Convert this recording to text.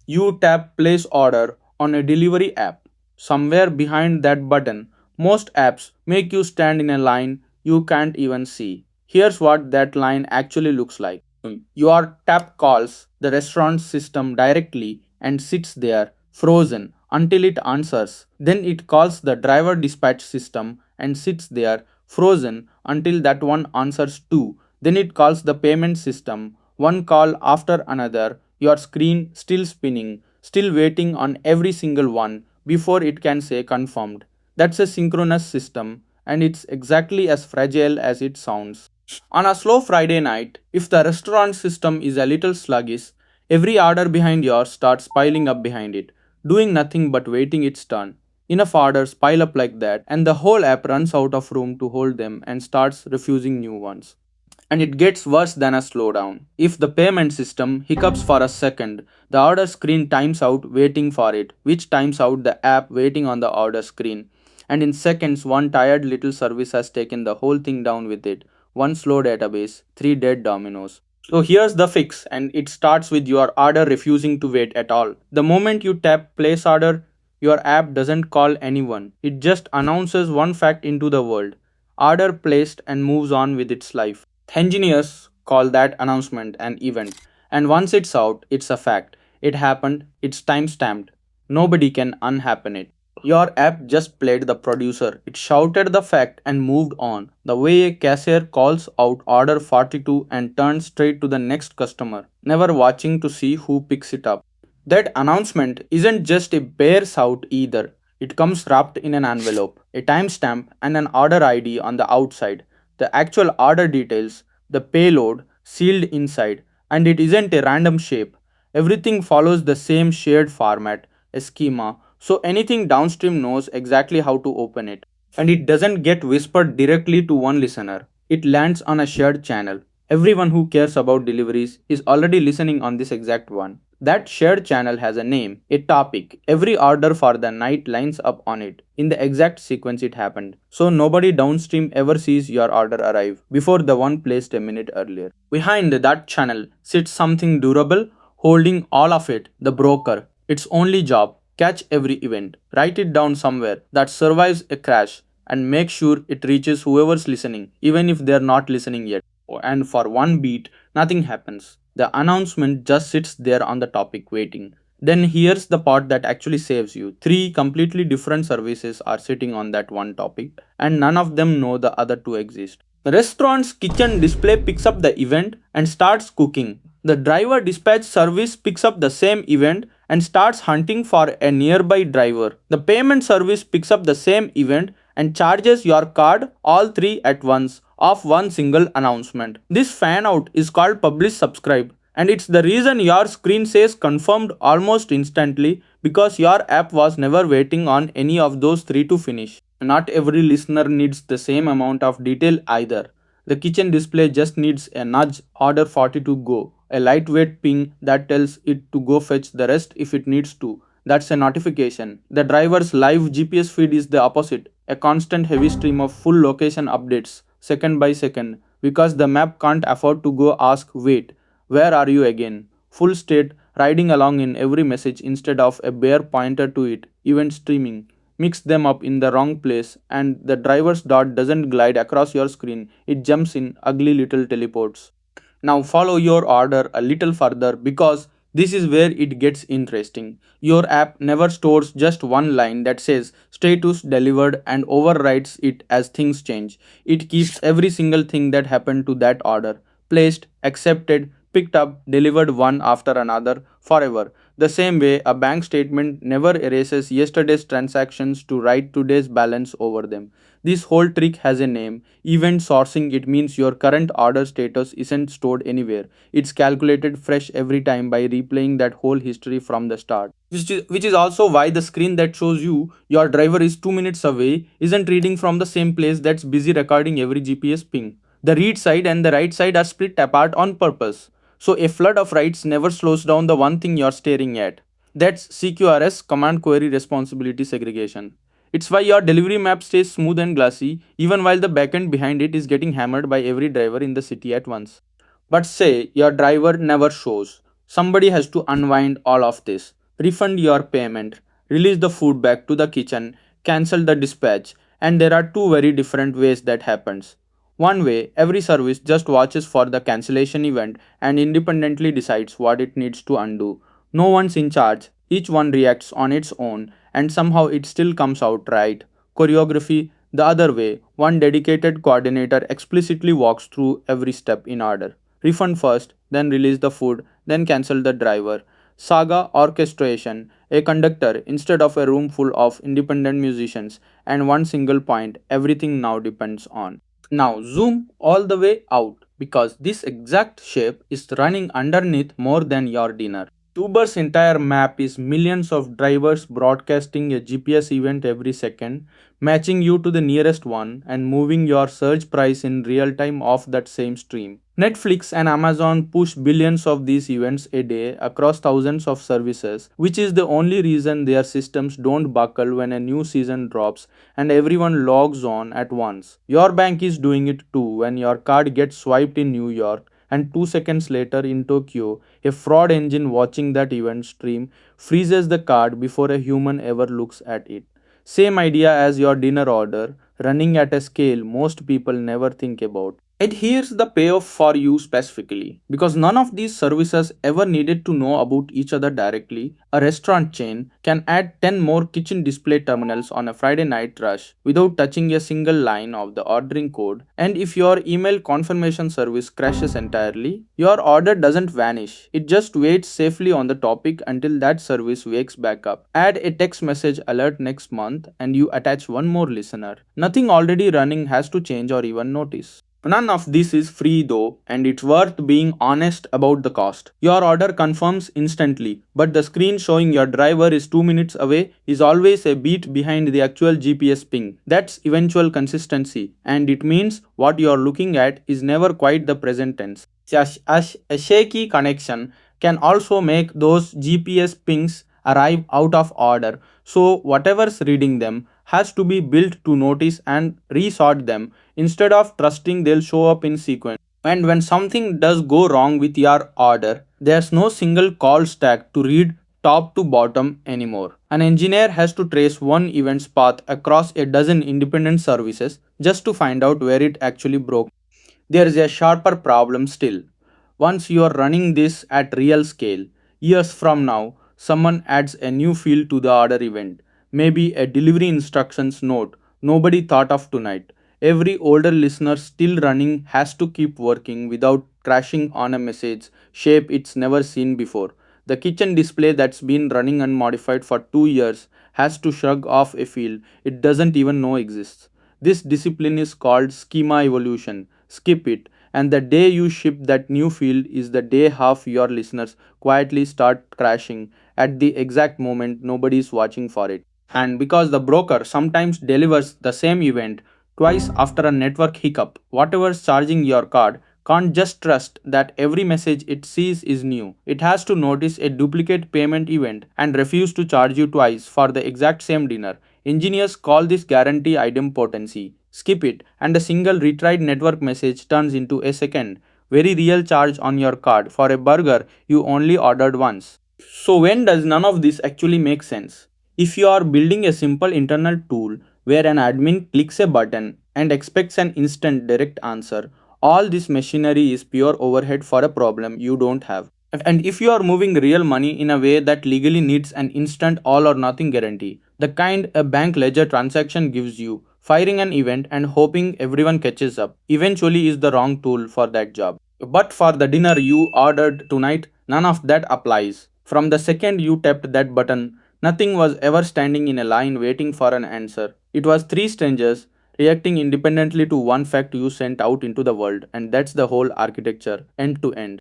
You tap place order on a delivery app. Somewhere behind that button, most apps make you stand in a line you can't even see. Here's what that line actually looks like. Your tap calls the restaurant system directly and sits there frozen until it answers. Then it calls the driver dispatch system and sits there frozen until that one answers too. Then it calls the payment system, one call after another, your screen still spinning, still waiting on every single one before it can say confirmed. That's a synchronous system, and it's exactly as fragile as it sounds. On a slow Friday night, if the restaurant system is a little sluggish, every order behind yours starts piling up behind it, doing nothing but waiting its turn. Enough orders pile up like that, and the whole app runs out of room to hold them and starts refusing new ones. And it gets worse than a slowdown. If the payment system hiccups for a second, the order screen times out waiting for it, which times out the app waiting on the order screen. And in seconds, one tired little service has taken the whole thing down with it. One slow database, three dead dominoes. So here's the fix, and it starts with your order refusing to wait at all. The moment you tap place order, your app doesn't call anyone. It just announces one fact into the world. Order placed and moves on with its life. Engineers call that announcement an event, and once it's out, it's a fact. It happened, it's time stamped. Nobody can unhappen it. Your app just played the producer. It shouted the fact and moved on. The way a cashier calls out order 42 and turns straight to the next customer, never watching to see who picks it up. That announcement isn't just a bare shout either. It comes wrapped in an envelope, a timestamp, and an order ID on the outside. The actual order details, the payload, sealed inside, and it isn't a random shape. Everything follows the same shared format, a schema, so anything downstream knows exactly how to open it. And it doesn't get whispered directly to one listener. It lands on a shared channel. Everyone who cares about deliveries is already listening on this exact one. That shared channel has a name, a topic. Every order for the night lines up on it in the exact sequence it happened. So nobody downstream ever sees your order arrive before the one placed a minute earlier. Behind that channel sits something durable, holding all of it, the broker. Its only job, catch every event, write it down somewhere that survives a crash, and make sure it reaches whoever's listening, even if they're not listening yet. And for one beat, nothing happens. The announcement just sits there on the topic waiting. Then here's the part that actually saves you. Three completely different services are sitting on that one topic, and none of them know the other two exist. The restaurant's kitchen display picks up the event and starts cooking. The driver dispatch service picks up the same event and starts hunting for a nearby driver. The payment service picks up the same event and charges your card all three at once of one single announcement. This fan out is called publish subscribe, and it's the reason your screen says confirmed almost instantly because your app was never waiting on any of those three to finish. Not every listener needs the same amount of detail either. The kitchen display just needs a nudge, order 40 to go, a lightweight ping that tells it to go fetch the rest if it needs to. That's a notification. The driver's live GPS feed is the opposite, a constant heavy stream of full location updates, second by second, because the map can't afford to go ask, wait, where are you again? Full state, riding along in every message instead of a bare pointer to it, event streaming. Mix them up in the wrong place, and the driver's dot doesn't glide across your screen, it jumps in ugly little teleports. Now follow your order a little further because this is where it gets interesting. Your app never stores just one line that says status delivered and overwrites it as things change. It keeps every single thing that happened to that order placed, accepted, picked up, delivered one after another forever. The same way a bank statement never erases yesterday's transactions to write today's balance over them. This whole trick has a name. Event sourcing. It means your current order status isn't stored anywhere. It's calculated fresh every time by replaying that whole history from the start. Which is also why the screen that shows you your driver is 2 minutes away isn't reading from the same place that's busy recording every GPS ping. The read side and the write side are split apart on purpose. So a flood of writes never slows down the one thing you're staring at. That's CQRS, command query responsibility segregation. It's why your delivery map stays smooth and glassy even while the backend behind it is getting hammered by every driver in the city at once. But say your driver never shows. Somebody has to unwind all of this, refund your payment, release the food back to the kitchen, cancel the dispatch, and there are two very different ways that happens. One way, every service just watches for the cancellation event and independently decides what it needs to undo. No one's in charge, each one reacts on its own, and somehow it still comes out right. Choreography, the other way, one dedicated coordinator explicitly walks through every step in order. Refund first, then release the food, then cancel the driver. Saga Orchestration, a conductor instead of a room full of independent musicians, and one single point everything now depends on. Now zoom all the way out because this exact shape is running underneath more than your dinner. Uber's entire map is millions of drivers broadcasting a GPS event every second, matching you to the nearest one and moving your search price in real time off that same stream. Netflix and Amazon push billions of these events a day across thousands of services, which is the only reason their systems don't buckle when a new season drops and everyone logs on at once. Your bank is doing it too when your card gets swiped in New York and 2 seconds later in Tokyo, a fraud engine watching that event stream freezes the card before a human ever looks at it. Same idea as your dinner order, running at a scale most people never think about. And here's the payoff for you specifically. Because none of these services ever needed to know about each other directly, a restaurant chain can add 10 more kitchen display terminals on a Friday night rush without touching a single line of the ordering code. And if your email confirmation service crashes entirely, your order doesn't vanish. It just waits safely on the topic until that service wakes back up. Add a text message alert next month and you attach one more listener. Nothing already running has to change or even notice. None of this is free though, and it's worth being honest about the cost. Your order confirms instantly, but the screen showing your driver is 2 minutes away is always a beat behind the actual GPS ping. That's eventual consistency, and it means what you're looking at is never quite the present tense. A shaky connection can also make those GPS pings arrive out of order, so whatever's reading them has to be built to notice and resort them instead of trusting they'll show up in sequence. And when something does go wrong with your order, there's no single call stack to read top to bottom anymore. An engineer has to trace one event's path across a dozen independent services just to find out where it actually broke. There is a sharper problem still. Once you are running this at real scale, years from now, someone adds a new field to the order event, maybe a delivery instructions note nobody thought of tonight. Every older listener still running has to keep working without crashing on a message shape it's never seen before. The kitchen display that's been running unmodified for 2 years has to shrug off a field it doesn't even know exists. This discipline is called schema evolution. Skip it, and the day you ship that new field is the day half your listeners quietly start crashing at the exact moment nobody is watching for it. And because the broker sometimes delivers the same event twice after a network hiccup, whatever's charging your card can't just trust that every message it sees is new. It has to notice a duplicate payment event and refuse to charge you twice for the exact same dinner. Engineers call this guarantee idempotency. Skip it, and a single retried network message turns into a second, very real charge on your card for a burger you only ordered once. So, when does none of this actually make sense? If you are building a simple internal tool where an admin clicks a button and expects an instant direct answer, all this machinery is pure overhead for a problem you don't have. And if you are moving real money in a way that legally needs an instant all or nothing guarantee, the kind a bank ledger transaction gives you, firing an event and hoping everyone catches up eventually is the wrong tool for that job. But for the dinner you ordered tonight, none of that applies. From the second you tapped that button, nothing was ever standing in a line waiting for an answer. It was three strangers reacting independently to one fact you sent out into the world, and that's the whole architecture, end to end.